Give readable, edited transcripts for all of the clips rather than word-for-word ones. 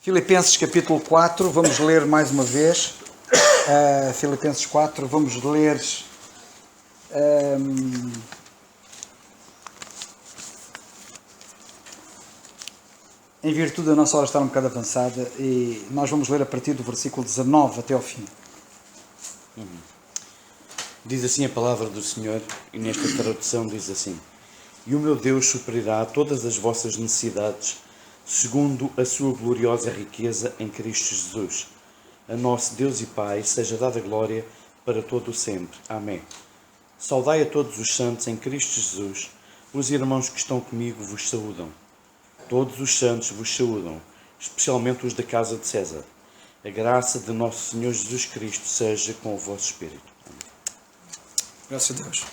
Filipenses capítulo 4, vamos ler mais uma vez. Filipenses 4, vamos ler em virtude da nossa hora estar um bocado avançada, e nós vamos ler a partir do versículo 19 até ao fim. Diz assim a palavra do Senhor, e nesta tradução diz assim: E o meu Deus suprirá todas as vossas necessidades, segundo a sua gloriosa riqueza em Cristo Jesus. A nosso Deus e Pai seja dada glória para todo o sempre. Amém. Saudai a todos os santos em Cristo Jesus. Os irmãos que estão comigo vos saúdam. Todos os santos vos saúdam, especialmente os da casa de César. A graça de nosso Senhor Jesus Cristo seja com o vosso espírito. Graças a Deus.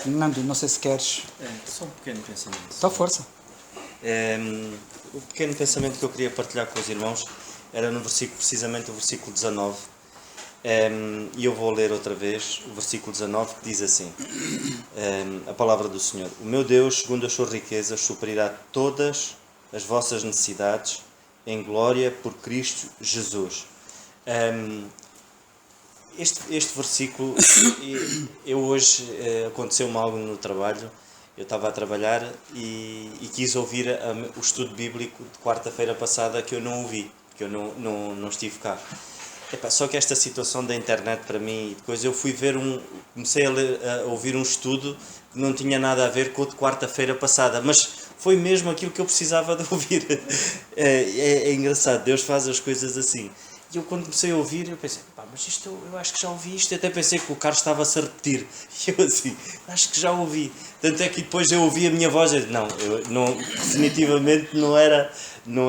Nando, não sei se queres... Só um pequeno pensamento. Só força. O pequeno pensamento que eu queria partilhar com os irmãos era no versículo, precisamente o versículo 19. E eu vou ler outra vez o versículo 19, que diz assim: a palavra do Senhor: O meu Deus, segundo as suas riquezas, suprirá todas as vossas necessidades em glória por Cristo Jesus. Este versículo, eu hoje aconteceu-me algo no trabalho. Eu estava a trabalhar e quis ouvir o estudo bíblico de quarta-feira passada, que eu não ouvi, que eu não estive cá. Só que esta situação da internet para mim, depois eu fui ver comecei a ouvir um estudo que não tinha nada a ver com o de quarta-feira passada, mas foi mesmo aquilo que eu precisava de ouvir. É engraçado, Deus faz as coisas assim. E eu, quando comecei a ouvir, eu pensei, mas isto eu acho que já ouvi isto. Eu até pensei que o Carlos estava-se a repetir. E eu assim, acho que já ouvi. Tanto é que depois eu ouvi a minha voz e disse, não, definitivamente não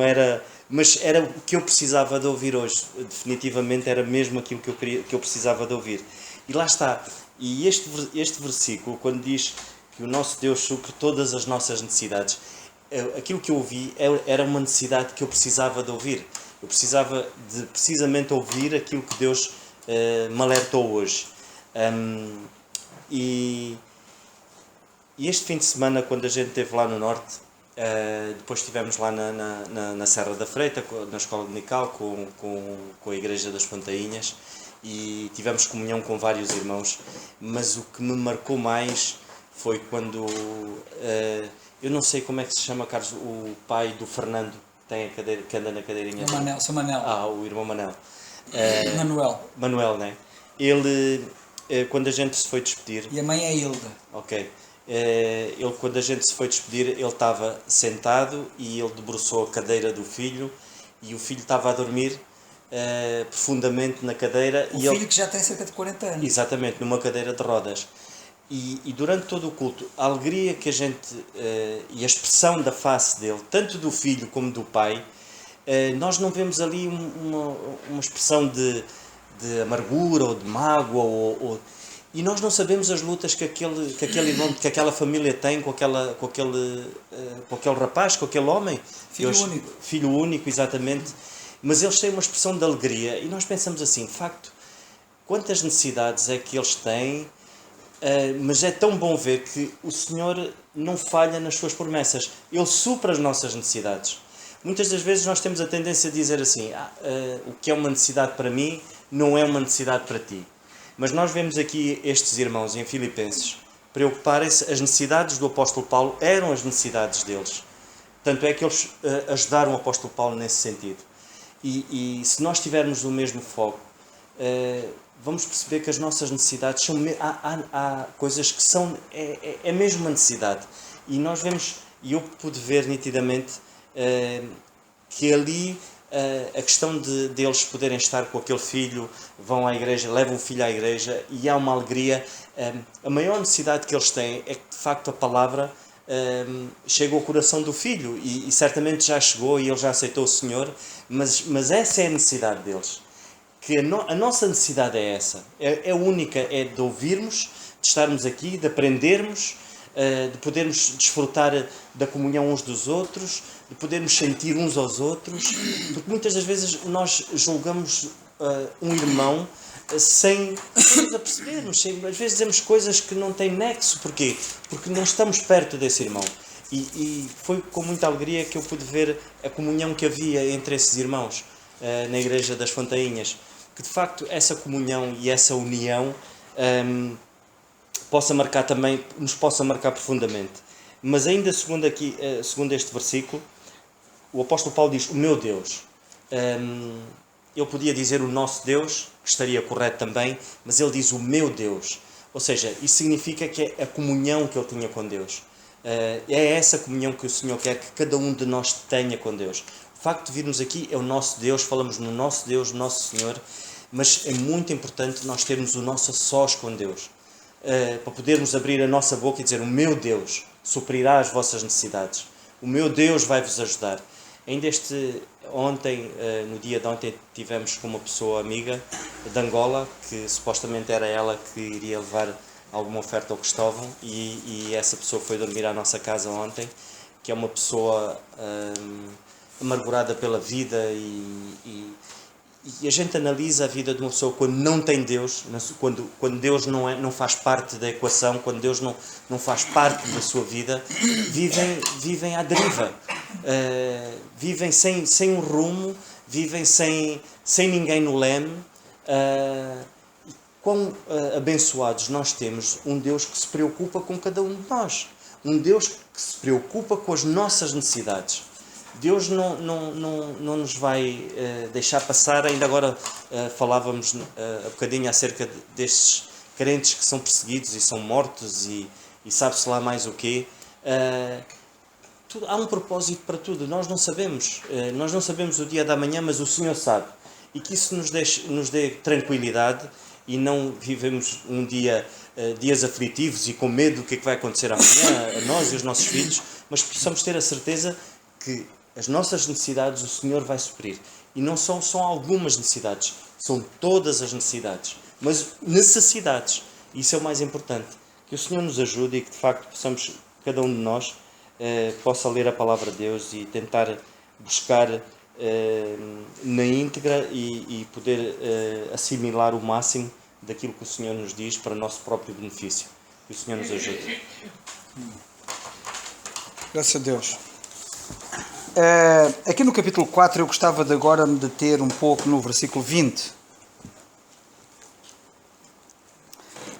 era, mas era o que eu precisava de ouvir hoje. Definitivamente era mesmo aquilo que eu precisava de ouvir. E lá está. E este versículo, quando diz que o nosso Deus supre todas as nossas necessidades, aquilo que eu ouvi era uma necessidade que eu precisava de ouvir. Eu precisava de precisamente ouvir aquilo que Deus me alertou hoje. E este fim de semana, quando a gente esteve lá no Norte, depois estivemos lá na Serra da Freita, na Escola Dominical, com a Igreja das Fontainhas, e tivemos comunhão com vários irmãos. Mas o que me marcou mais foi quando, eu não sei como é que se chama, Carlos, o pai do Fernando, tem a cadeira, que anda na cadeirinha. Seu Manel. O irmão Manel. Manuel, né? Ele, quando a gente se foi despedir... E a mãe é Hilda. Ok. Ele, quando a gente se foi despedir, ele estava sentado e ele debruçou a cadeira do filho e o filho estava a dormir profundamente na cadeira. O filho que já tem cerca de 40 anos. Exatamente, numa cadeira de rodas. E durante todo o culto, a alegria que a gente, e a expressão da face dele, tanto do filho como do pai, nós não vemos ali uma expressão de amargura ou de mágoa, e nós não sabemos as lutas que aquele irmão, que aquela família tem com aquele rapaz, com aquele homem. Filho único, exatamente. Mas eles têm uma expressão de alegria, e nós pensamos assim, de facto, quantas necessidades é que eles têm. Mas é tão bom ver que o Senhor não falha nas suas promessas. Ele supra as nossas necessidades. Muitas das vezes nós temos a tendência a dizer assim, o que é uma necessidade para mim não é uma necessidade para ti. Mas nós vemos aqui estes irmãos em Filipenses preocuparem-se. As necessidades do apóstolo Paulo eram as necessidades deles. Tanto é que eles ajudaram o apóstolo Paulo nesse sentido. E se nós tivermos o mesmo foco, vamos perceber que as nossas necessidades são... Há coisas que são... É mesmo uma necessidade. E nós vemos... E eu pude ver nitidamente que ali a questão de eles poderem estar com aquele filho, vão à igreja, levam o filho à igreja, e há uma alegria. A maior necessidade que eles têm é que, de facto, a palavra chega ao coração do filho. E certamente já chegou e ele já aceitou o Senhor. Mas essa é a necessidade deles. Que a nossa necessidade é essa, é única, é de ouvirmos, de estarmos aqui, de aprendermos, de podermos desfrutar da comunhão uns dos outros, de podermos sentir uns aos outros, porque muitas das vezes nós julgamos um irmão sem nos apercebermos, às vezes dizemos coisas que não têm nexo. Porquê? Porque não estamos perto desse irmão. E foi com muita alegria que eu pude ver a comunhão que havia entre esses irmãos na Igreja das Fontainhas. Que de facto essa comunhão e essa união nos possa marcar profundamente. Mas ainda segundo este versículo, o apóstolo Paulo diz, o meu Deus. Ele podia dizer o nosso Deus, que estaria correto também, mas ele diz o meu Deus. Ou seja, isso significa que é a comunhão que ele tinha com Deus. É essa comunhão que o Senhor quer que cada um de nós tenha com Deus. O facto de virmos aqui é o nosso Deus, falamos no nosso Deus, nosso Senhor, mas é muito importante nós termos o nosso a sós com Deus. Para podermos abrir a nossa boca e dizer, o meu Deus suprirá as vossas necessidades. O meu Deus vai-vos ajudar. Ainda no dia de ontem, tivemos com uma pessoa amiga de Angola, que supostamente era ela que iria levar alguma oferta ao Cristóvão, e essa pessoa foi dormir à nossa casa ontem, que é uma pessoa amargurada pela vida, e a gente analisa a vida de uma pessoa quando não tem Deus, quando Deus não faz parte da equação, quando Deus não faz parte da sua vida, vivem à deriva, vivem sem um rumo, vivem sem ninguém no leme. Quão abençoados nós temos um Deus que se preocupa com cada um de nós, um Deus que se preocupa com as nossas necessidades. Deus não nos vai deixar passar. Ainda agora falávamos um bocadinho acerca destes crentes que são perseguidos e são mortos e sabe-se lá mais o quê. Há um propósito para tudo. Nós não sabemos o dia da manhã, mas o Senhor sabe. E que isso nos dê tranquilidade e não vivemos dias aflitivos e com medo do que é que vai acontecer amanhã a nós e aos nossos filhos, mas possamos ter a certeza que as nossas necessidades o Senhor vai suprir. E não são só algumas necessidades, são todas as necessidades. Mas necessidades, isso é o mais importante. Que o Senhor nos ajude e que de facto possamos, cada um de nós, possa ler a palavra de Deus e tentar buscar na íntegra e poder assimilar o máximo daquilo que o Senhor nos diz para o nosso próprio benefício. Que o Senhor nos ajude. Graças a Deus. Aqui no capítulo 4 eu gostava de agora me deter um pouco no versículo 20.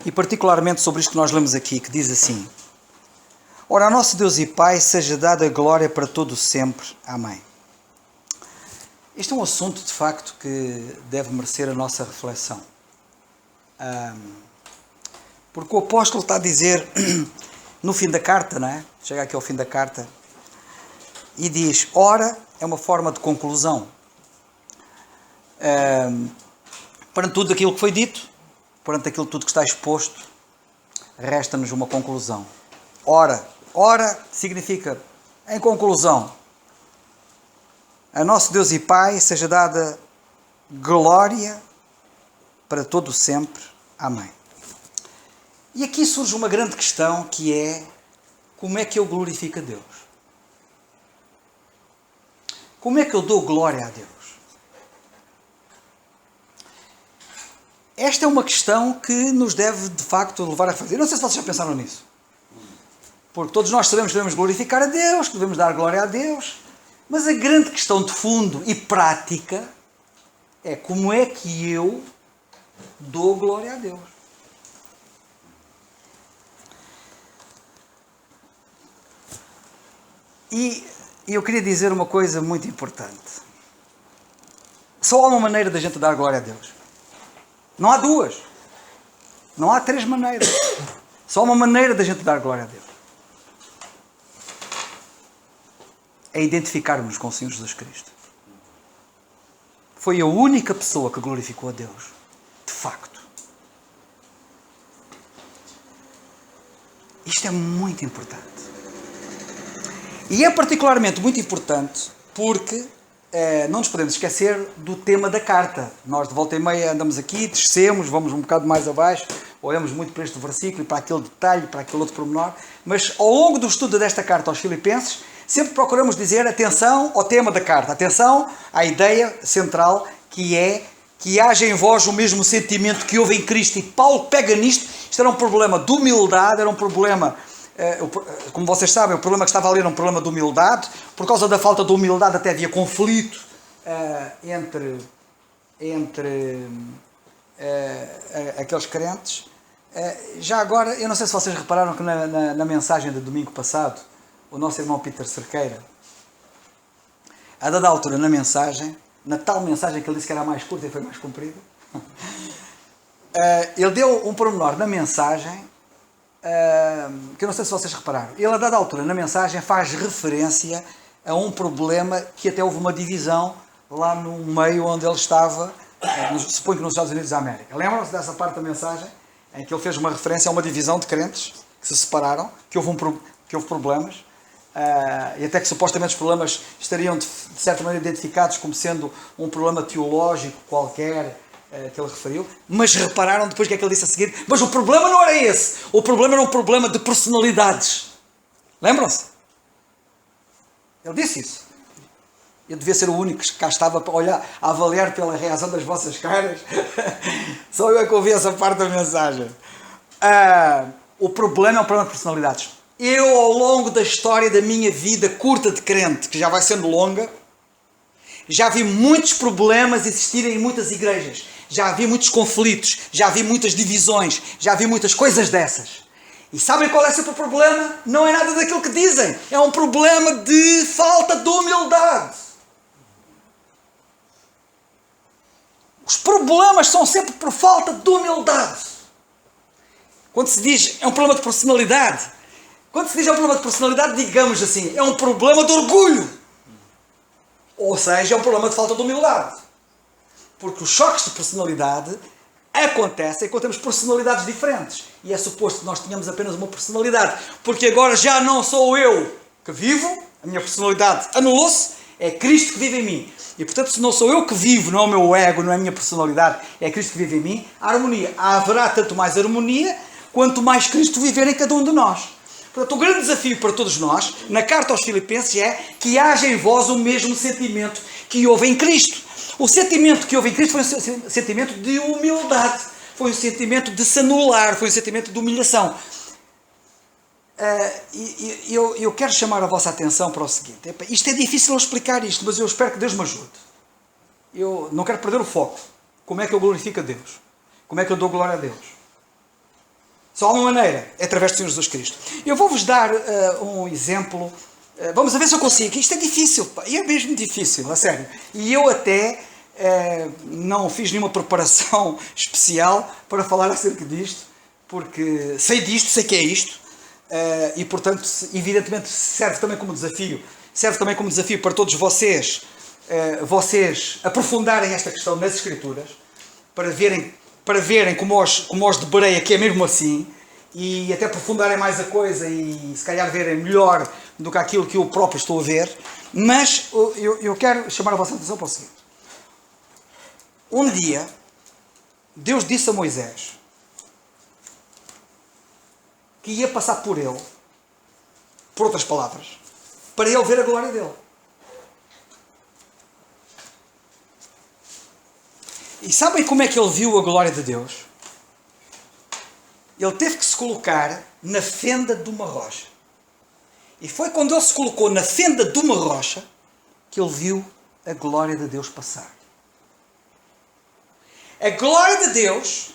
E particularmente sobre isto que nós lemos aqui, que diz assim: Ora, a nosso Deus e Pai seja dada a glória para todo o sempre. Amém. Este é um assunto de facto que deve merecer a nossa reflexão. Porque o apóstolo está a dizer no fim da carta, não é? Chega aqui ao fim da carta e diz, ora, é uma forma de conclusão. Perante tudo aquilo que foi dito, perante aquilo tudo que está exposto, resta-nos uma conclusão. Ora significa, em conclusão, a nosso Deus e Pai seja dada glória para todo o sempre. Amém. E aqui surge uma grande questão, que é, como é que eu glorifico a Deus? Como é que eu dou glória a Deus? Esta é uma questão que nos deve, de facto, levar a fazer. Eu não sei se vocês já pensaram nisso. Porque todos nós sabemos que devemos glorificar a Deus, que devemos dar glória a Deus. Mas a grande questão de fundo e prática é como é que eu dou glória a Deus. E eu queria dizer uma coisa muito importante. Só há uma maneira da gente dar glória a Deus. Não há duas. Não há três maneiras. Só há uma maneira da gente dar glória a Deus. É identificarmos com o Senhor Jesus Cristo. Foi a única pessoa que glorificou a Deus. De facto. Isto é muito importante. E é particularmente muito importante porque não nos podemos esquecer do tema da carta. Nós de volta e meia andamos aqui, descemos, vamos um bocado mais abaixo, olhamos muito para este versículo e para aquele detalhe, para aquele outro pormenor, mas ao longo do estudo desta carta aos Filipenses, sempre procuramos dizer atenção ao tema da carta, atenção à ideia central, que é que haja em vós o mesmo sentimento que houve em Cristo. E Paulo pega nisto. Isto era um problema de humildade, era um problema como vocês sabem, o problema que estava ali era um problema de humildade. Por causa da falta de humildade até havia conflito entre aqueles crentes. Já agora, eu não sei se vocês repararam que na mensagem de domingo passado, o nosso irmão Peter Cerqueira, a dada altura na mensagem, na tal mensagem que ele disse que era mais curta e foi mais comprida, ele deu um pormenor na mensagem, que eu não sei se vocês repararam. Ele, a dada altura na mensagem, faz referência a um problema que até houve uma divisão lá no meio onde ele estava, suponho que nos Estados Unidos da América. Lembram-se dessa parte da mensagem em que ele fez uma referência a uma divisão de crentes que se separaram, que houve problemas, e até que supostamente os problemas estariam de certa maneira identificados como sendo um problema teológico qualquer que ele referiu, mas repararam depois que é que ele disse a seguir, mas o problema não era esse, o problema era um problema de personalidades. Lembram-se? Ele disse isso. Eu devia ser o único que cá estava para olhar, a avaliar pela reação das vossas caras. Só eu é que ouvi essa parte da mensagem. O problema é um problema de personalidades. Eu, ao longo da história da minha vida curta de crente, que já vai sendo longa, já vi muitos problemas existirem em muitas igrejas. Já vi muitos conflitos, já vi muitas divisões, já vi muitas coisas dessas. E sabem qual é sempre o problema? Não é nada daquilo que dizem. É um problema de falta de humildade. Os problemas são sempre por falta de humildade. Quando se diz é um problema de personalidade, quando se diz é um problema de personalidade, digamos assim, é um problema de orgulho. Ou seja, é um problema de falta de humildade. Porque os choques de personalidade acontecem quando temos personalidades diferentes. E é suposto que nós tenhamos apenas uma personalidade. Porque agora já não sou eu que vivo, a minha personalidade anulou-se, é Cristo que vive em mim. E portanto, se não sou eu que vivo, não é o meu ego, não é a minha personalidade, é Cristo que vive em mim, a harmonia. Haverá tanto mais harmonia, quanto mais Cristo viver em cada um de nós. Portanto, o grande desafio para todos nós, na carta aos Filipenses, é que haja em vós o mesmo sentimento que houve em Cristo. O sentimento que houve em Cristo foi um sentimento de humildade, foi um sentimento de se anular, foi um sentimento de humilhação. Eu quero chamar a vossa atenção para o seguinte. Isto é difícil eu explicar isto, mas eu espero que Deus me ajude. Eu não quero perder o foco. Como é que eu glorifico a Deus? Como é que eu dou glória a Deus? Só há uma maneira, é através do Senhor Jesus Cristo. Eu vou-vos dar um exemplo. Vamos ver se eu consigo. Isto é difícil, e é mesmo difícil, a sério. E eu até não fiz nenhuma preparação especial para falar acerca disto, porque sei disto, sei que é isto, e portanto, evidentemente, serve também como desafio para todos vocês, aprofundarem esta questão nas Escrituras, para verem como os debarei aqui é mesmo assim, e até aprofundarem mais a coisa e se calhar verem melhor do que aquilo que eu próprio estou a ver. Mas eu quero chamar a vossa atenção para o seguinte. Um dia, Deus disse a Moisés que ia passar por ele, por outras palavras, para ele ver a glória dele. E sabem como é que ele viu a glória de Deus? Ele teve que se colocar na fenda de uma rocha. E foi quando ele se colocou na fenda de uma rocha que ele viu a glória de Deus passar. A glória de Deus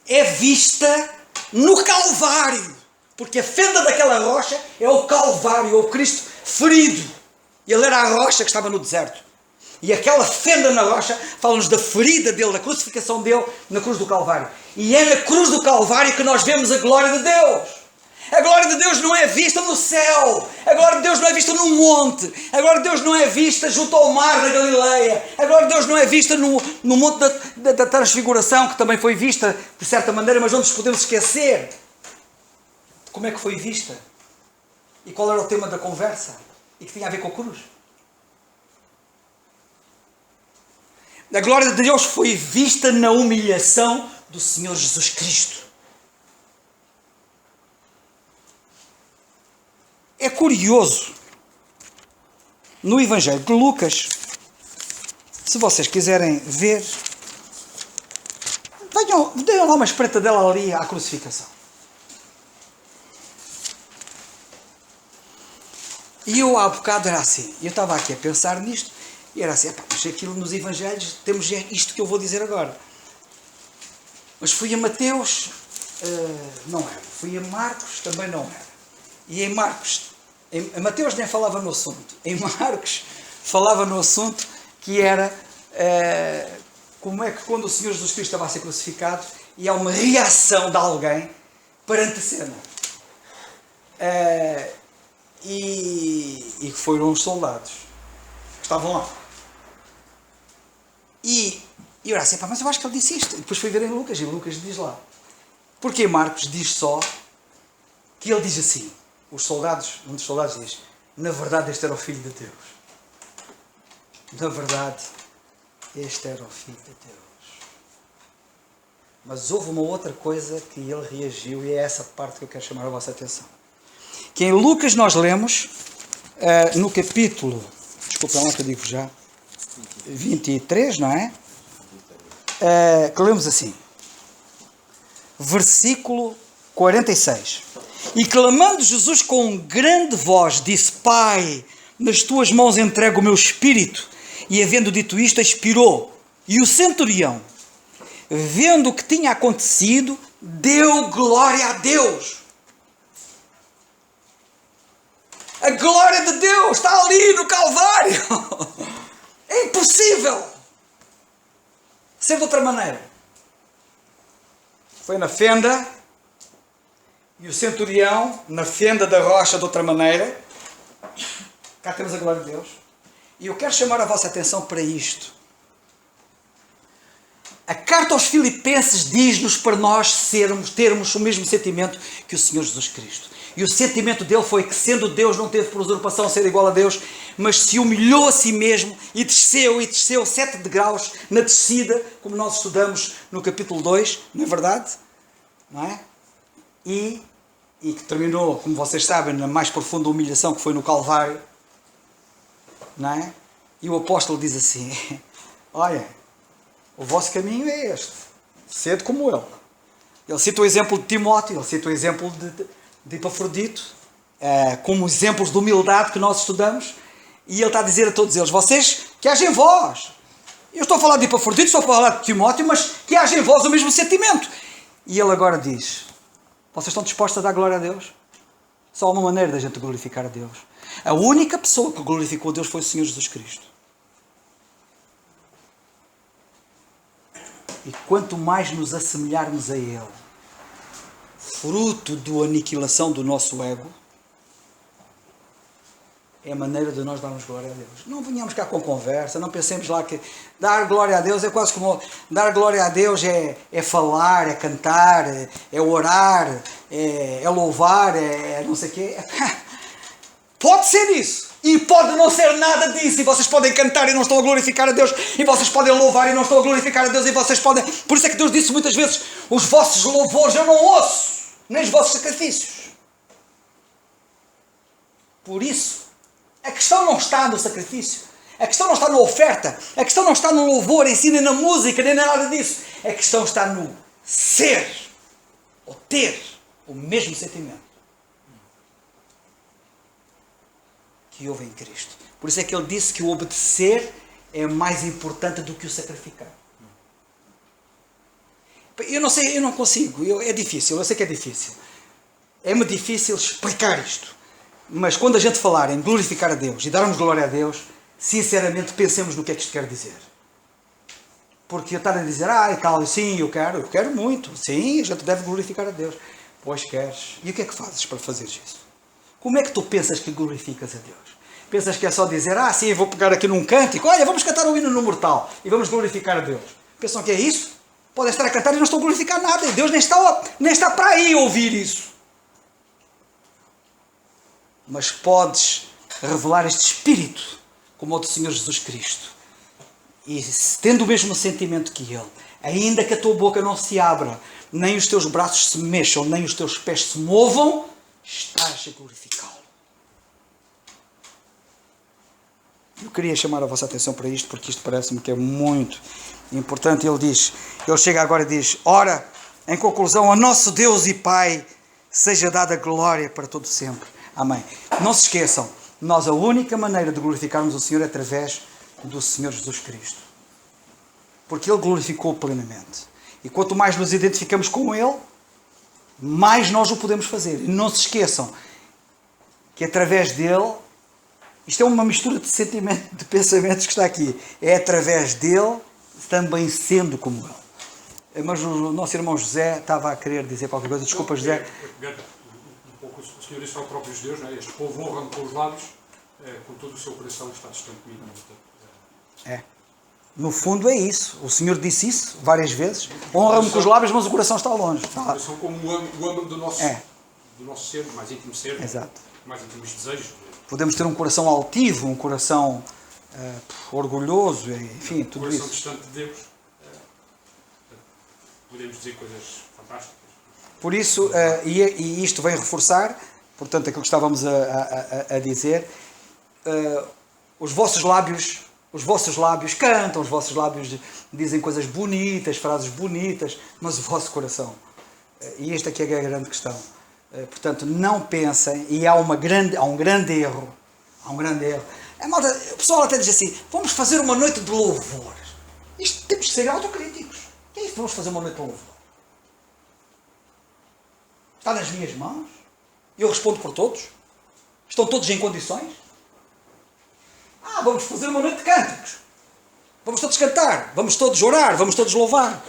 é vista no Calvário. Porque a fenda daquela rocha é o Calvário, é o Cristo ferido. Ele era a rocha que estava no deserto. E aquela fenda na rocha fala-nos da ferida dele, da crucificação dele na cruz do Calvário. E é na cruz do Calvário que nós vemos a glória de Deus. A glória de Deus não é vista no céu. A glória de Deus não é vista num monte. A glória de Deus não é vista junto ao mar da Galileia. A glória de Deus não é vista no monte da transfiguração, que também foi vista de certa maneira, mas não nos podemos esquecer de como é que foi vista. E qual era o tema da conversa. E que tinha a ver com a cruz. A glória de Deus foi vista na humilhação do Senhor Jesus Cristo. É curioso, no Evangelho de Lucas, se vocês quiserem ver, deem lá uma espreitadela ali à crucificação. E eu há bocado era assim, eu estava aqui a pensar nisto, e era assim, mas aquilo nos Evangelhos temos isto que eu vou dizer agora. Mas fui a Mateus, não era. Fui a Marcos, também não era. E em Marcos, em Mateus nem falava no assunto. Em Marcos falava no assunto que era como é que quando o Senhor Jesus Cristo estava a ser crucificado e há uma reação de alguém perante a cena. E foram os soldados que estavam lá. E eu era assim, mas eu acho que ele disse isto. E depois fui ver em Lucas, e Lucas diz lá. Porque em Marcos diz só que ele diz assim, os soldados, um dos soldados diz, na verdade este era o Filho de Deus. Na verdade, este era o Filho de Deus. Mas houve uma outra coisa que ele reagiu, e é essa parte que eu quero chamar a vossa atenção. Que em Lucas nós lemos, no capítulo, desculpa lá que eu digo já, 23, não é? Que lemos assim, versículo 46. E clamando Jesus com grande voz, disse, Pai, nas tuas mãos entrego o meu espírito. E havendo dito isto, expirou. E o centurião, vendo o que tinha acontecido, deu glória a Deus. A glória de Deus está ali no Calvário. É impossível ser de outra maneira. Foi na fenda, e o centurião, na fenda da rocha de outra maneira. Cá temos a glória de Deus. E eu quero chamar a vossa atenção para isto. A carta aos Filipenses diz-nos para nós termos o mesmo sentimento que o Senhor Jesus Cristo. E o sentimento dele foi que, sendo Deus, não teve por usurpação ser igual a Deus, mas se humilhou a si mesmo e desceu 7 degraus na descida, como nós estudamos no capítulo 2, não é verdade? Não é? E que terminou, como vocês sabem, na mais profunda humilhação que foi no Calvário. Não é? E o apóstolo diz assim, olha, o vosso caminho é este, sede como ele. Ele cita o exemplo de Timóteo, ele cita o exemplo de Epafrodito, como exemplos de humildade que nós estudamos, e ele está a dizer a todos eles, vocês, que haja em vós. Eu estou a falar de Epafrodito, estou a falar de Timóteo, mas que haja em vós o mesmo sentimento. E ele agora diz, vocês estão dispostos a dar glória a Deus? Só há uma maneira da gente glorificar a Deus. A única pessoa que glorificou a Deus foi o Senhor Jesus Cristo. E quanto mais nos assemelharmos a Ele, fruto da aniquilação do nosso ego, é a maneira de nós darmos glória a Deus. Não venhamos cá com conversa, não pensemos lá que dar glória a Deus é quase como... Dar glória a Deus é falar, é cantar, é orar, é louvar, é não sei o quê. Pode ser isso. E pode não ser nada disso. E vocês podem cantar e não estão a glorificar a Deus. E vocês podem louvar e não estão a glorificar a Deus. E vocês podem... Por isso é que Deus disse muitas vezes, os vossos louvores eu não ouço, nem os vossos sacrifícios. Por isso, a questão não está no sacrifício. A questão não está na oferta. A questão não está no louvor em si, nem na música, nem nada disso. A questão está no ser, ou ter o mesmo sentimento que houve em Cristo. Por isso é que ele disse que o obedecer é mais importante do que o sacrificar. Eu não sei, eu não consigo, é difícil, eu sei que é difícil. É-me difícil explicar isto. Mas quando a gente falar em glorificar a Deus e darmos glória a Deus, sinceramente pensemos no que é que isto quer dizer. Porque eu estar a dizer, tal, sim, eu quero muito, sim, a gente deve glorificar a Deus. Pois queres. E o que é que fazes para fazer isso? Como é que tu pensas que glorificas a Deus? Pensas que é só dizer, sim, eu vou pegar aqui num cântico, olha, vamos cantar o hino no mortal e vamos glorificar a Deus. Pensam que é isso? Podem estar a cantar e não estão a glorificar nada. E Deus nem está para aí ouvir isso. Mas podes revelar este Espírito, como o do Senhor Jesus Cristo. E tendo o mesmo sentimento que Ele, ainda que a tua boca não se abra, nem os teus braços se mexam, nem os teus pés se movam, estás a glorificá-lo. Eu queria chamar a vossa atenção para isto, porque isto parece-me que é muito importante. Ele chega agora e diz, ora, em conclusão, a nosso Deus e Pai seja dada glória para todo sempre. Amém. Não se esqueçam, Nós, a única maneira de glorificarmos o Senhor é através do Senhor Jesus Cristo. Porque Ele glorificou plenamente. E quanto mais nos identificamos com Ele, mais nós o podemos fazer. E não se esqueçam que através dele, isto é uma mistura de sentimentos, de pensamentos que está aqui. É através dele, também sendo como ele. Mas o nosso irmão José estava a querer dizer qualquer coisa. Desculpa, José. Um pouco o Senhor disse ao próprio Deus, não é? Este povo honra-me com os lábios, com todo o seu coração está distante comigo. É. No fundo é isso. O Senhor disse isso várias vezes. Honra-me com os lábios, mas o coração está longe. Está o coração como o âmago do nosso ser, mais íntimo ser, exato. Mais íntimos desejos. Podemos ter um coração altivo, um coração orgulhoso, enfim, tudo isso. Um coração distante de Deus. Podemos dizer coisas fantásticas. Por isso, e isto vem reforçar, portanto, aquilo que estávamos a dizer, os vossos lábios cantam, os vossos lábios dizem coisas bonitas, frases bonitas, mas o vosso coração, e esta aqui é a grande questão, portanto, não pensem, e há um grande erro, o pessoal até diz assim, vamos fazer uma noite de louvor. Isto temos que ser autocríticos. O que é isso? Vamos fazer uma noite de louvor? Está nas minhas mãos? Eu respondo por todos? Estão todos em condições? Vamos fazer uma noite de cânticos. Vamos todos cantar, vamos todos orar, vamos todos louvar.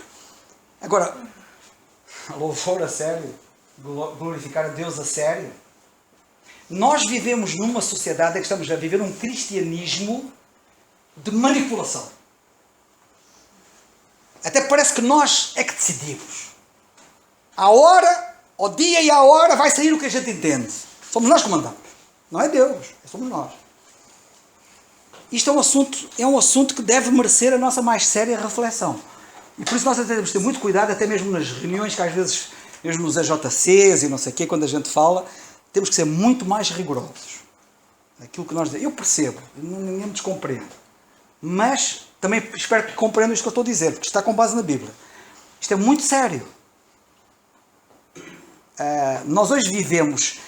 Agora, louvor a sério? Glorificar a Deus a sério? Nós vivemos numa sociedade em que estamos a viver um cristianismo de manipulação. Até parece que nós é que decidimos. À hora, ao dia e à hora vai sair o que a gente entende. Somos nós que mandamos. Não é Deus, somos nós. Isto é um assunto que deve merecer a nossa mais séria reflexão. E por isso nós temos de ter muito cuidado, até mesmo nas reuniões que às vezes, mesmo nos AJCs e não sei o quê, quando a gente fala, temos que ser muito mais rigorosos. Aquilo que nós dizemos. Eu percebo, ninguém me descompreende. Mas também espero que compreendam isto que eu estou a dizer, porque está com base na Bíblia. Isto é muito sério. Nós hoje vivemos...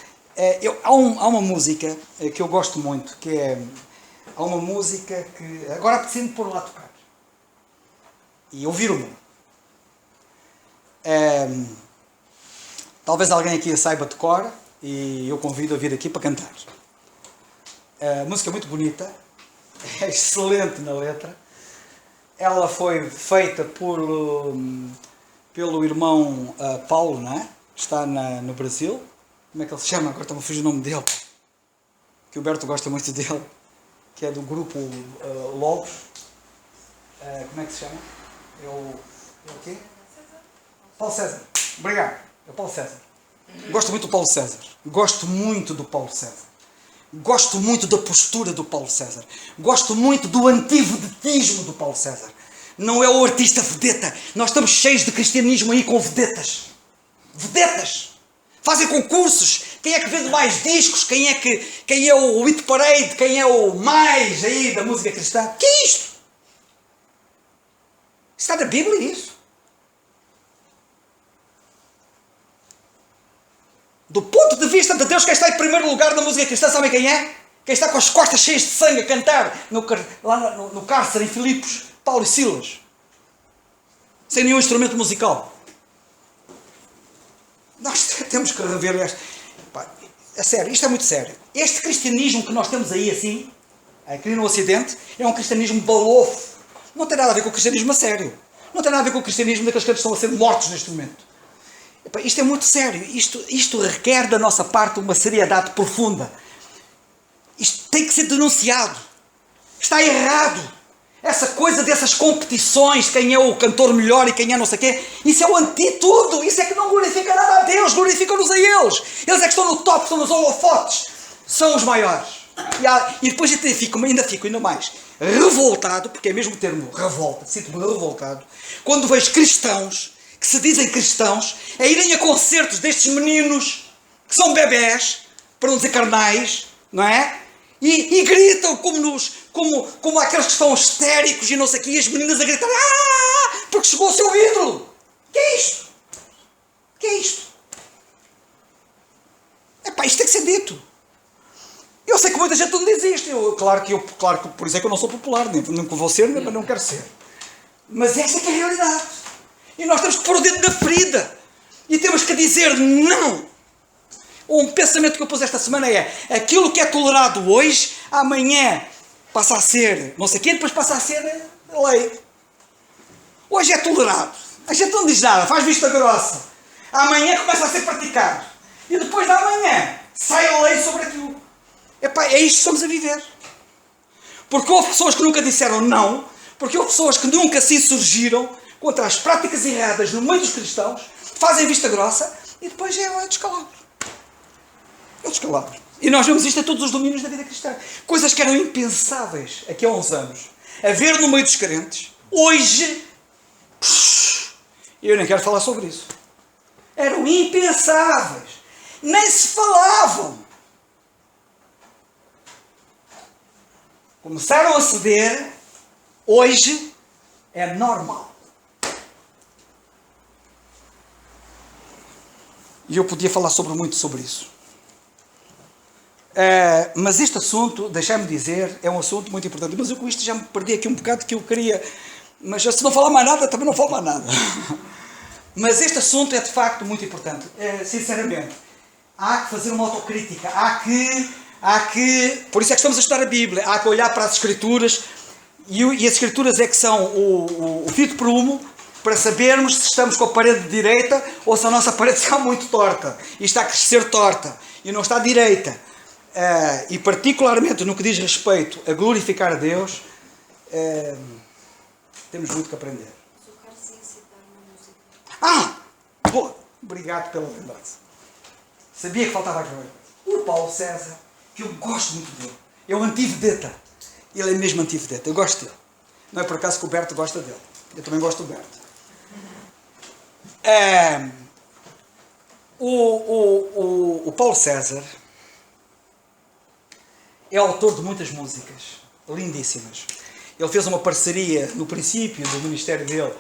há uma música que eu gosto muito, que é... Há uma música que... Agora apetece-me pôr lá a tocar. E ouvir-me. Talvez alguém aqui a saiba de cor e eu convido a vir aqui para cantar. A música é muito bonita. É excelente na letra. Ela foi feita pelo irmão Paulo, não é? Está no Brasil. Como é que ele se chama? Agora está-me a fugir o nome dele. Que o Berto gosta muito dele. Que é do grupo Logos. Como é que se chama? É o quê? Paulo César. Obrigado. É o Paulo César. Gosto muito do Paulo César. Gosto muito do Paulo César. Gosto muito da postura do Paulo César. Gosto muito do antivedetismo do Paulo César. Não é o artista vedeta. Nós estamos cheios de cristianismo aí com vedetas. Vedetas. Fazem concursos. Quem é que vende mais discos? Quem é o hit parade? Quem é o mais aí da música cristã? Que é isto? Está na Bíblia isso? Do ponto de vista de Deus, quem está em primeiro lugar na música cristã, sabem quem é? Quem está com as costas cheias de sangue a cantar lá no cárcere em Filipos, Paulo e Silas. Sem nenhum instrumento musical. Nós temos que rever isto. É sério, isto é muito sério. Este cristianismo que nós temos aí assim, aqui no Ocidente, é um cristianismo balofo. Não tem nada a ver com o cristianismo a sério. Não tem nada a ver com o cristianismo daqueles que estão a ser mortos neste momento. Isto é muito sério. Isto requer da nossa parte uma seriedade profunda. Isto tem que ser denunciado. Está errado. Essa coisa dessas competições, quem é o cantor melhor e quem é não sei o quê, isso é o antitudo. Isso é que não glorifica nada a Deus, glorifica-nos a eles. Eles é que estão no top, estão nos holofotes. São os maiores. E depois ainda fico ainda mais revoltado, porque é mesmo o termo revolta, sinto-me revoltado, quando vejo cristãos, que se dizem cristãos, a irem a concertos destes meninos, que são bebés, para não dizer carnais, não é? E gritam como aqueles que estão histéricos e não sei o quê, e as meninas a gritar, porque chegou o seu ídolo. Que é isto? Que é isto? Isto tem que ser dito. Eu sei que muita gente não diz isto. Claro que por isso é que eu não sou popular, nem nunca vou ser, mas não quero ser. Mas essa é que é a realidade. E nós temos que pôr o dedo na ferida. E temos que dizer não. Um pensamento que eu pus esta semana é: aquilo que é tolerado hoje, amanhã passa a ser não sei o quê, depois passa a ser lei. Hoje é tolerado. A gente não diz nada, faz vista grossa. Amanhã começa a ser praticado. E depois da manhã sai a lei sobre aquilo. Epá, é isto que estamos a viver. Porque houve pessoas que nunca disseram não, porque houve pessoas que nunca se insurgiram contra as práticas erradas no meio dos cristãos, fazem vista grossa e depois é o descalabro. É o descalabro. E nós vemos isto em todos os domínios da vida cristã. Coisas que eram impensáveis aqui há uns anos. Haver no meio dos crentes, hoje, eu nem quero falar sobre isso. Eram impensáveis. Nem se falavam. Começaram a ceder, hoje é normal. E eu podia falar muito sobre isso. Mas este assunto, deixai-me dizer, é um assunto muito importante. Mas eu com isto já me perdi aqui um bocado que eu queria... Mas se não falar mais nada, também não falo mais nada. Mas este assunto é de facto muito importante. Sinceramente, há que fazer uma autocrítica. Há que... Por isso é que estamos a estudar a Bíblia. Há que olhar para as Escrituras. E as Escrituras é que são o fio de prumo para sabermos se estamos com a parede direita ou se a nossa parede está muito torta. E está a crescer torta. E não está direita. E particularmente no que diz respeito a glorificar a Deus, temos muito que aprender. Mas eu quero sim citar uma música. Boa! Obrigado pela lembrança. Sabia que faltava aqui uma coisa. O Paulo César, que eu gosto muito dele, é o antivedeta. Ele é mesmo antivedeta. Eu gosto dele. Não é por acaso que o Berto gosta dele. Eu também gosto do Berto. O Paulo César é autor de muitas músicas lindíssimas. Ele fez uma parceria no princípio do ministério dele,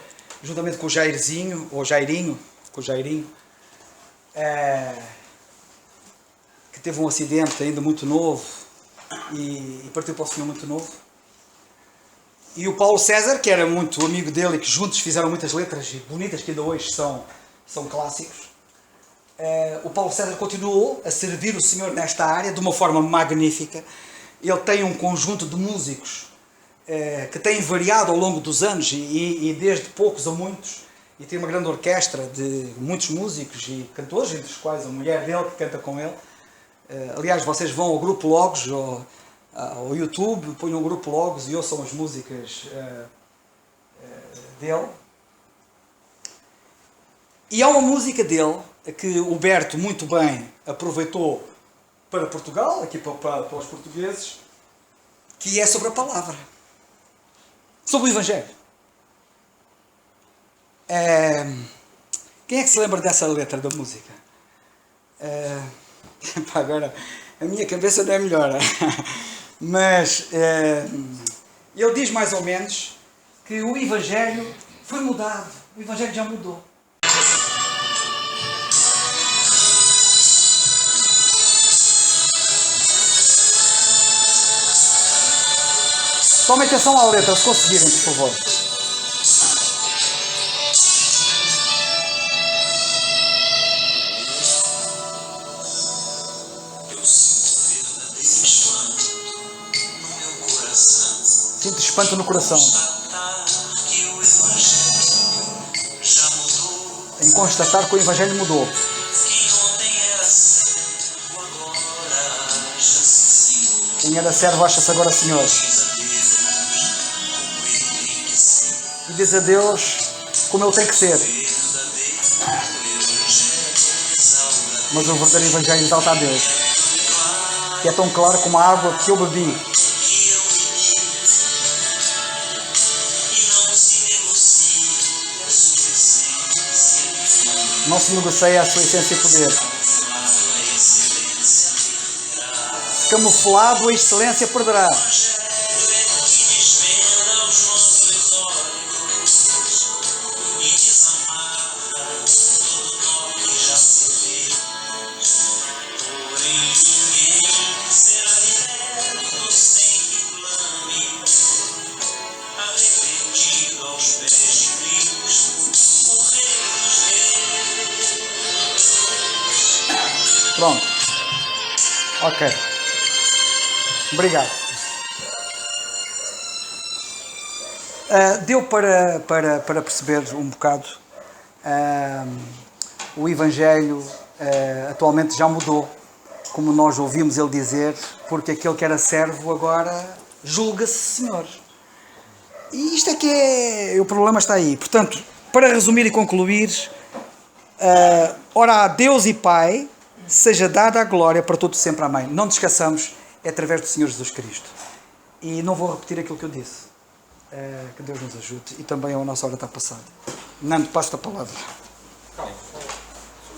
juntamente com o Jairinho, que teve um acidente ainda muito novo e partiu para o Senhor muito novo. E o Paulo César, que era muito amigo dele e que juntos fizeram muitas letras bonitas que ainda hoje são clássicos. O Paulo César continuou a servir o Senhor nesta área de uma forma magnífica. Ele tem um conjunto de músicos que têm variado ao longo dos anos e desde poucos a muitos, e tem uma grande orquestra de muitos músicos e cantores, entre os quais a mulher dele que canta com ele. Aliás, vocês vão ao Grupo Logos, ao YouTube, ponham o Grupo Logos e ouçam as músicas dele. E há uma música dele que o Berto muito bem aproveitou para Portugal, aqui para os portugueses, que é sobre a palavra, sobre o Evangelho. Quem é que se lembra dessa letra da música? Agora, a minha cabeça não é melhor. Mas ele diz mais ou menos que o Evangelho foi mudado. O Evangelho já mudou. Tomem atenção à letra, se conseguirem, por favor. Sinto espanto no coração em constatar que o Evangelho mudou. Quem era servo acha-se agora Senhor. E diz a Deus como ele tem que ser. Mas o verdadeiro Evangelho exalta a Deus, que é tão claro como a água que eu bebi. Não se negocia a sua essência e poder. Se camuflado, a excelência perderá. Pronto. Ok. Obrigado. Deu para perceber um bocado. O Evangelho atualmente já mudou. Como nós ouvimos ele dizer, porque aquele que era servo agora julga-se Senhor. E isto é que é... O problema está aí. Portanto, para resumir e concluir, ora a Deus e Pai seja dada a glória para todo sempre. Amém. Não nos esqueçamos, é através do Senhor Jesus Cristo. E não vou repetir aquilo que eu disse. Que Deus nos ajude. E também a nossa hora está passada. Nando, passo a palavra. Calma,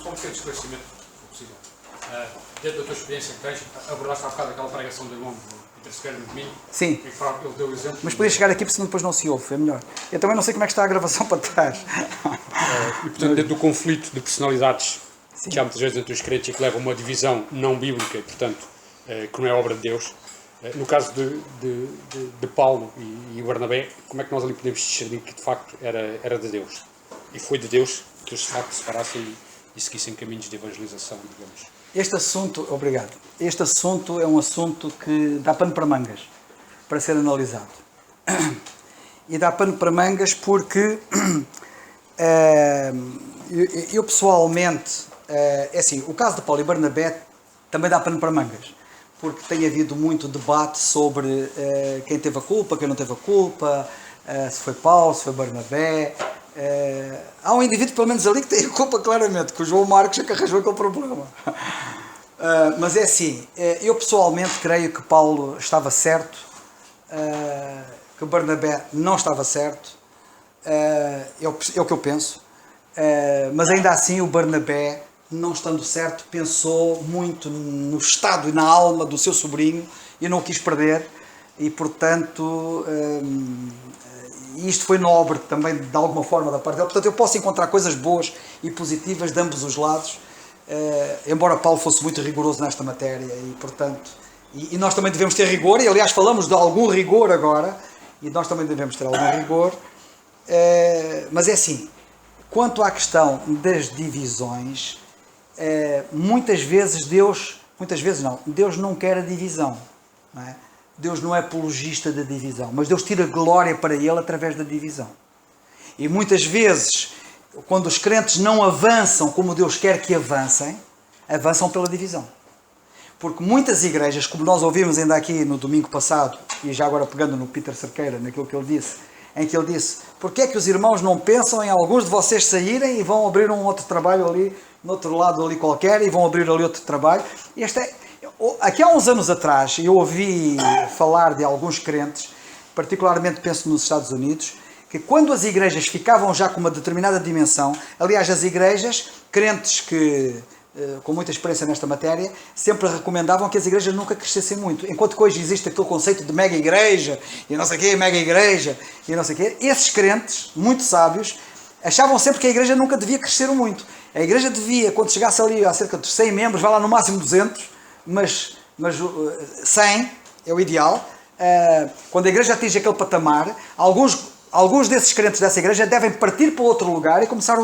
só um pequeno esclarecimento, se possível. Dentro da tua experiência que tens, abordaste há bocado aquela pregação do irmão Peter Sequeira no domingo. Sim. Ele deu o exemplo. Mas podia chegar aqui, porque senão depois não se ouve, é melhor. Eu também não sei como é que está a gravação para trás. E portanto, dentro do conflito de personalidades, sim, que há muitas vezes entre os crentes e que leva a uma divisão não bíblica, e portanto, que não é obra de Deus. No caso de Paulo e Barnabé, como é que nós ali podemos discernir que de facto era de Deus? E foi de Deus que eles de facto se separassem e seguissem caminhos de evangelização, digamos. Este assunto, obrigado, este assunto é um assunto que dá pano para mangas, para ser analisado. E dá pano para mangas porque eu pessoalmente, é assim, o caso de Paulo e Barnabé também dá pano para mangas, porque tem havido muito debate sobre quem teve a culpa, quem não teve a culpa, se foi Paulo, se foi Barnabé. Há um indivíduo, pelo menos ali, que tem a culpa claramente, que o João Marcos é que arranjou aquele problema. Mas é assim, eu pessoalmente creio que Paulo estava certo, que Barnabé não estava certo, é o que eu penso, mas ainda assim o Barnabé, não estando certo, pensou muito no estado e na alma do seu sobrinho e não o quis perder, e portanto isto foi nobre também de alguma forma da parte dele. Portanto, eu posso encontrar coisas boas e positivas de ambos os lados, embora Paulo fosse muito rigoroso nesta matéria, e portanto, e nós também devemos ter rigor, e aliás falamos de algum rigor agora, e nós também devemos ter algum rigor, mas é assim, quanto à questão das divisões, muitas vezes Deus não quer a divisão, não é? Deus não é apologista da divisão, mas Deus tira glória para Ele através da divisão. E muitas vezes, quando os crentes não avançam como Deus quer que avancem, avançam pela divisão. Porque muitas igrejas, como nós ouvimos ainda aqui no domingo passado, e já agora pegando no Peter Cerqueira, naquilo que ele disse, em que ele disse, porque é que os irmãos não pensam em alguns de vocês saírem e vão abrir um outro trabalho ali, no outro lado ali qualquer, e vão abrir ali outro trabalho. Aqui há uns anos atrás, eu ouvi falar de alguns crentes, particularmente penso nos Estados Unidos, que quando as igrejas ficavam já com uma determinada dimensão, aliás, as igrejas, crentes que com muita experiência nesta matéria, sempre recomendavam que as igrejas nunca crescessem muito. Enquanto que hoje existe aquele conceito de mega igreja, e não sei o quê, mega igreja, e não sei o quê, esses crentes, muito sábios, achavam sempre que a igreja nunca devia crescer muito. A igreja devia, quando chegasse ali a cerca de 100 membros, vai lá no máximo 200, mas 100 é o ideal. Quando a igreja atinge aquele patamar, alguns desses crentes dessa igreja devem partir para outro lugar e começar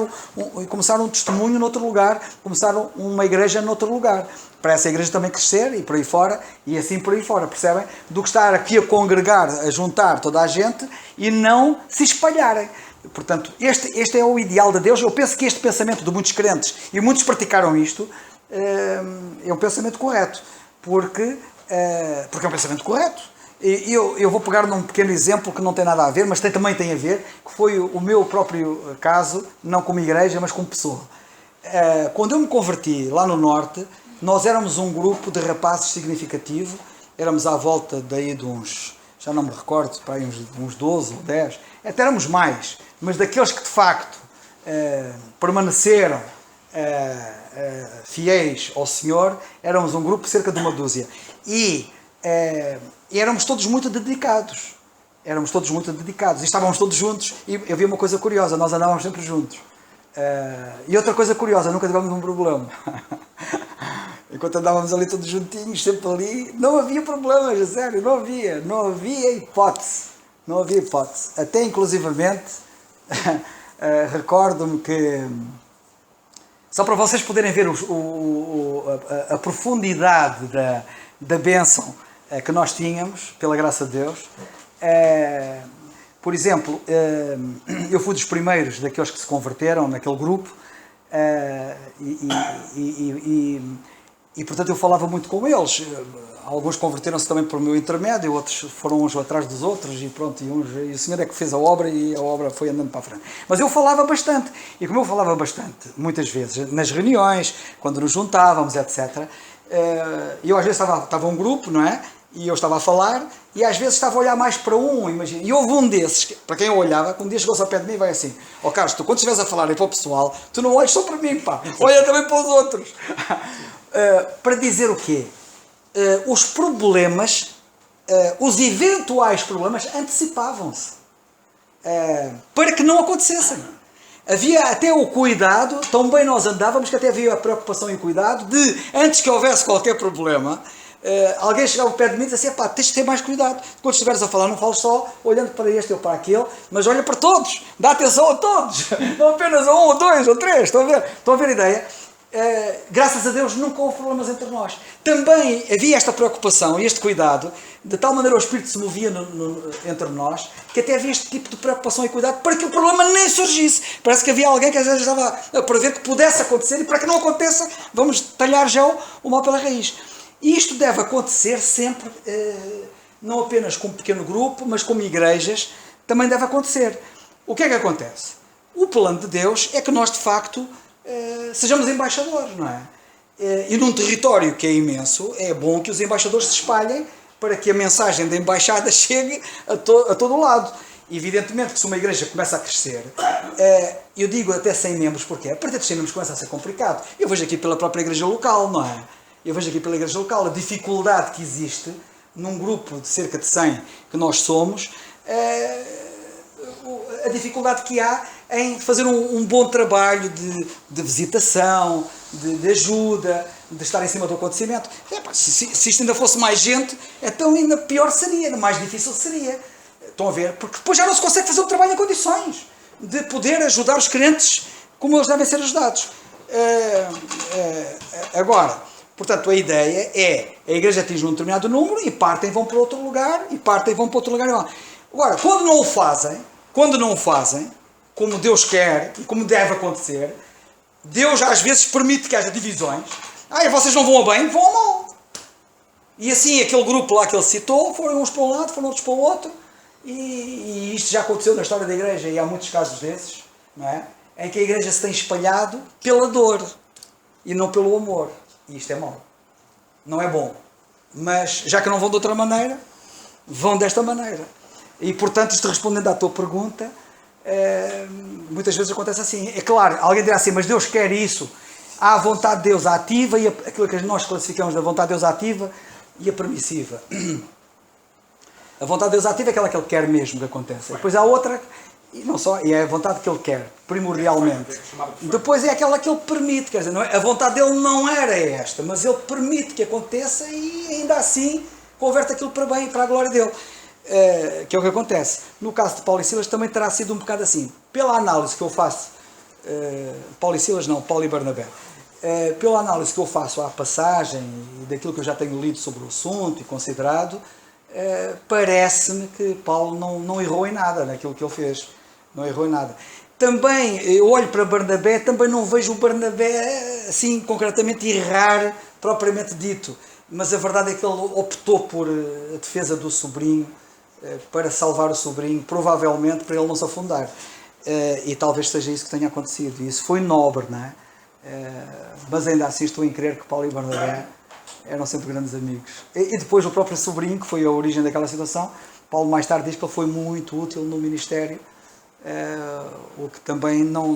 um testemunho noutro lugar, começar uma igreja noutro lugar, para essa igreja também crescer e por aí fora, e assim por aí fora, percebem? Do que estar aqui a congregar, a juntar toda a gente e não se espalharem. Portanto, este é o ideal de Deus. Eu penso que este pensamento de muitos crentes, e muitos praticaram isto, é um pensamento correto, porque é um pensamento correto. Eu vou pegar num pequeno exemplo que não tem nada a ver, mas também tem a ver, que foi o meu próprio caso, não como igreja, mas como pessoa. Quando eu me converti lá no Norte, nós éramos um grupo de rapazes significativo, éramos à volta daí de uns, já não me recordo, para aí uns 12 ou 10, até éramos mais, mas daqueles que de facto permaneceram fiéis ao Senhor, éramos um grupo de cerca de uma dúzia. E éramos todos muito dedicados. E estávamos todos juntos. E havia uma coisa curiosa, nós andávamos sempre juntos. E outra coisa curiosa, nunca tivemos um problema. Enquanto andávamos ali todos juntinhos, sempre ali, não havia problemas, a sério, não havia hipótese. Até inclusivamente, recordo-me que Só para vocês poderem ver a profundidade da bênção que nós tínhamos, pela graça de Deus. Por exemplo, eu fui dos primeiros daqueles que se converteram naquele grupo, e portanto eu falava muito com eles. Alguns converteram-se também por meu intermédio, outros foram uns atrás dos outros, e pronto, e o Senhor é que fez a obra, e a obra foi andando para a frente. Mas eu falava bastante, e como eu falava bastante, muitas vezes, nas reuniões, quando nos juntávamos, etc., eu às vezes estava um grupo, não é? E eu estava a falar, e às vezes estava a olhar mais para um, imagina. E houve um desses, para quem eu olhava, que um dia chegou-se ao pé de mim e vai assim: ó Carlos, tu quando estiveres a falar aí para o pessoal, tu não olhes só para mim, pá, olha também para os outros. Para dizer o quê? Os problemas, os eventuais problemas antecipavam-se, para que não acontecessem. Havia até o cuidado, tão bem nós andávamos, que até havia a preocupação e o cuidado de, antes que houvesse qualquer problema, alguém chegava perto de mim e dizia assim: pá, tens de ter mais cuidado. Quando estiveres a falar, não fales só olhando para este ou para aquele, mas olha para todos, dá atenção a todos, não apenas a um, ou dois, ou três. Estão a ver a ideia? Graças a Deus nunca houve problemas entre nós. Também havia esta preocupação e este cuidado, de tal maneira o Espírito se movia entre nós, que até havia este tipo de preocupação e cuidado para que o problema nem surgisse. Parece que havia alguém que às vezes estava a prever que pudesse acontecer, e para que não aconteça, vamos talhar já o mal pela raiz. E isto deve acontecer sempre, não apenas com um pequeno grupo, mas como igrejas, também deve acontecer. O que é que acontece? O plano de Deus é que nós, de facto, sejamos embaixadores, não é? E num território que é imenso, é bom que os embaixadores se espalhem para que a mensagem da embaixada chegue a todo o lado. Evidentemente que se uma igreja começa a crescer, eu digo até 100 membros, porque a partir de 100 membros começa a ser complicado. Eu vejo aqui pela própria igreja local, não é? Eu vejo aqui pela igreja local a dificuldade que existe num grupo de cerca de 100 que nós somos, a dificuldade que há em fazer um bom trabalho de visitação, de ajuda, de estar em cima do acontecimento. Se isto ainda fosse mais gente, então ainda pior seria, ainda mais difícil seria. Estão a ver? Porque depois já não se consegue fazer o trabalho em condições de poder ajudar os crentes como eles devem ser ajudados. Agora, portanto, a ideia é: a igreja atinge um determinado número e partem e vão para outro lugar, e partem e vão para outro lugar. Agora, quando não o fazem, como Deus quer e como deve acontecer, Deus às vezes permite que haja divisões. Vocês não vão a bem, vão a mal. E assim, aquele grupo lá que ele citou, foram uns para um lado, foram outros para o outro, e isto já aconteceu na história da igreja, e há muitos casos desses, não é? Em que a igreja se tem espalhado pela dor e não pelo amor. E isto é mau. Não é bom. Mas, já que não vão de outra maneira, vão desta maneira. E, portanto, isto respondendo à tua pergunta, muitas vezes acontece assim. É claro, alguém dirá assim: mas Deus quer isso. Há a vontade de Deus ativa, e aquilo que nós classificamos da vontade de Deus ativa e a permissiva. A vontade de Deus ativa é aquela que Ele quer mesmo que aconteça. Depois há outra, e não só, e é a vontade que Ele quer, primordialmente. Depois é aquela que Ele permite, quer dizer, não é? A vontade dele não era esta, mas Ele permite que aconteça, e ainda assim converte aquilo para bem, para a glória dele. Que é o que acontece. No caso de Paulo e Silas também terá sido um bocado assim. Pela análise que eu faço, Paulo e Barnabé, pela análise que eu faço à passagem e daquilo que eu já tenho lido sobre o assunto e considerado, parece-me que Paulo não errou em nada naquilo que ele fez. Não errou em nada. Também, eu olho para Barnabé, também não vejo o Barnabé assim concretamente errar, propriamente dito. Mas a verdade é que ele optou por a defesa do sobrinho, para salvar o sobrinho, provavelmente para ele não se afundar. E talvez seja isso que tenha acontecido. E isso foi nobre, não é? Mas ainda assim estou em crer que Paulo e Barnabé eram sempre grandes amigos. E depois o próprio sobrinho, que foi a origem daquela situação, Paulo mais tarde diz que ele foi muito útil no ministério, o que também não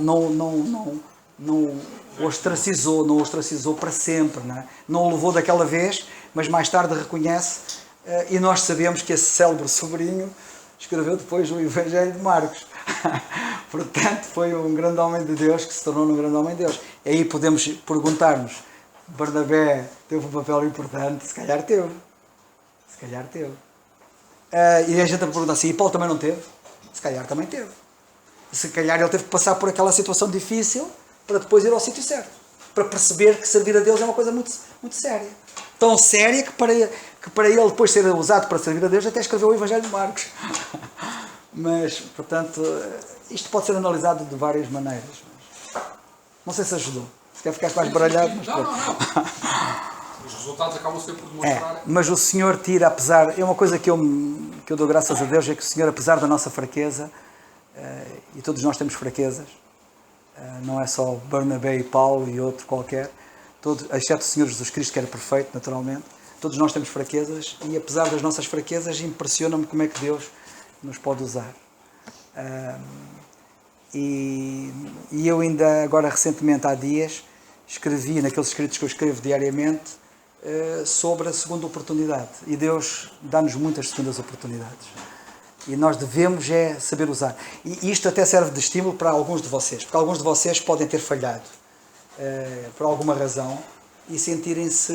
o ostracizou para sempre, não é? Não o levou daquela vez, mas mais tarde reconhece, e nós sabemos que esse célebre sobrinho escreveu depois o Evangelho de Marcos. Portanto, foi um grande homem de Deus que se tornou um grande homem de Deus. E aí podemos perguntar-nos: Barnabé teve um papel importante? Se calhar teve. E a gente pergunta assim: e Paulo também não teve? Se calhar também teve. Se calhar ele teve que passar por aquela situação difícil para depois ir ao sítio certo. para perceber que servir a Deus é uma coisa muito, muito séria. Tão séria que para ele depois ser usado para servir a Deus até escreveu o Evangelho de Marcos. Mas, portanto, isto pode ser analisado de várias maneiras. Não sei se ajudou. Se quer ficar mais baralhado. Mas não. Os resultados acabam sempre por demonstrar. Mas o Senhor tira, apesar... É uma coisa que eu dou graças a Deus, é que o Senhor, apesar da nossa fraqueza, e todos nós temos fraquezas, não é só Barnabé e Paulo e outro qualquer, todos, exceto o Senhor Jesus Cristo, que era perfeito, naturalmente, todos nós temos fraquezas, e apesar das nossas fraquezas, impressiona-me como é que Deus nos pode usar. E eu ainda, agora recentemente, há dias, escrevi naqueles escritos que eu escrevo diariamente sobre a segunda oportunidade. E Deus dá-nos muitas segundas oportunidades. E nós devemos saber usar. E isto até serve de estímulo para alguns de vocês, porque alguns de vocês podem ter falhado por alguma razão e sentirem-se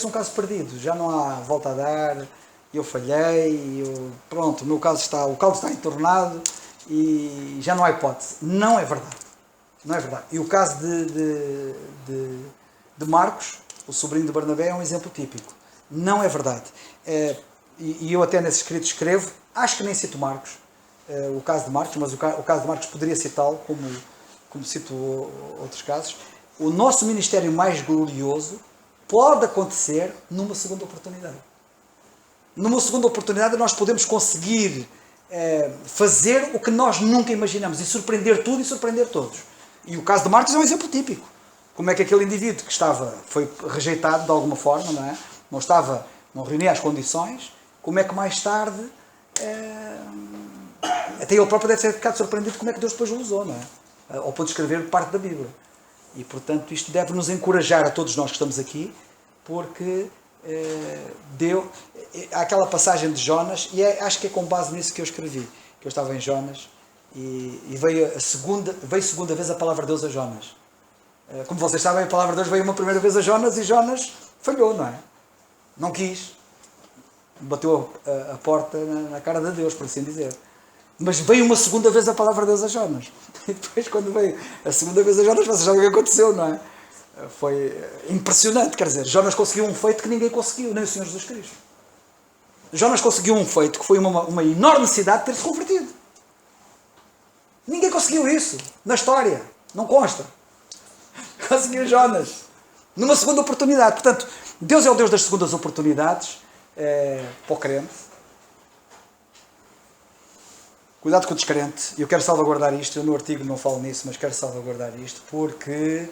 um caso perdido. Já não há volta a dar, eu falhei, pronto, o caldo está entornado e já não há hipótese. Não é verdade. Não é verdade. E o caso de Marcos, o sobrinho de Barnabé, é um exemplo típico. Não é verdade. E eu até nesse escrito escrevo, acho que nem cito Marcos, o caso de Marcos, mas o caso de Marcos poderia citá-lo, como cito outros casos. O nosso ministério mais glorioso pode acontecer numa segunda oportunidade. Numa segunda oportunidade nós podemos conseguir fazer o que nós nunca imaginamos e surpreender tudo e surpreender todos. E o caso de Marcos é um exemplo típico. Como é que aquele indivíduo que foi rejeitado de alguma forma, não é? Não reunia as condições, como é que mais tarde até ele próprio deve ter ficado surpreendido como é que Deus depois o usou, não é? Ao ponto de escrever parte da Bíblia. E portanto isto deve nos encorajar a todos nós que estamos aqui, porque há aquela passagem de Jonas, e acho que é com base nisso que eu escrevi, que eu estava em Jonas e veio segunda vez a palavra de Deus a Jonas. Como vocês sabem, a palavra de Deus veio uma primeira vez a Jonas e Jonas falhou, não é? Não quis. Bateu a porta na cara de Deus, por assim dizer. Mas veio uma segunda vez a palavra de Deus a Jonas. E depois, quando veio a segunda vez a Jonas, vocês sabem o que aconteceu, não é? Foi impressionante, quer dizer, Jonas conseguiu um feito que ninguém conseguiu, nem o Senhor Jesus Cristo. Jonas conseguiu um feito que foi uma enorme cidade de ter-se convertido. Ninguém conseguiu isso na história. Não consta. Conseguiu Jonas. Numa segunda oportunidade. Portanto, Deus é o Deus das segundas oportunidades para o crente. Cuidado com o descrente. Eu quero salvaguardar isto. Eu no artigo não falo nisso, mas quero salvaguardar isto porque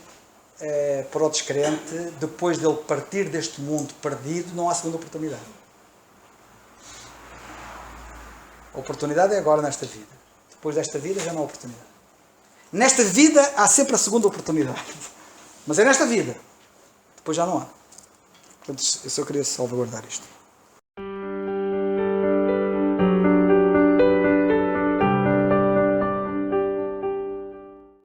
para o descrente, depois dele partir deste mundo perdido, não há segunda oportunidade. A oportunidade é agora nesta vida. Depois desta vida já não há oportunidade. Nesta vida há sempre a segunda oportunidade. Mas é nesta vida. Depois já não há. Portanto, eu só queria salvaguardar isto.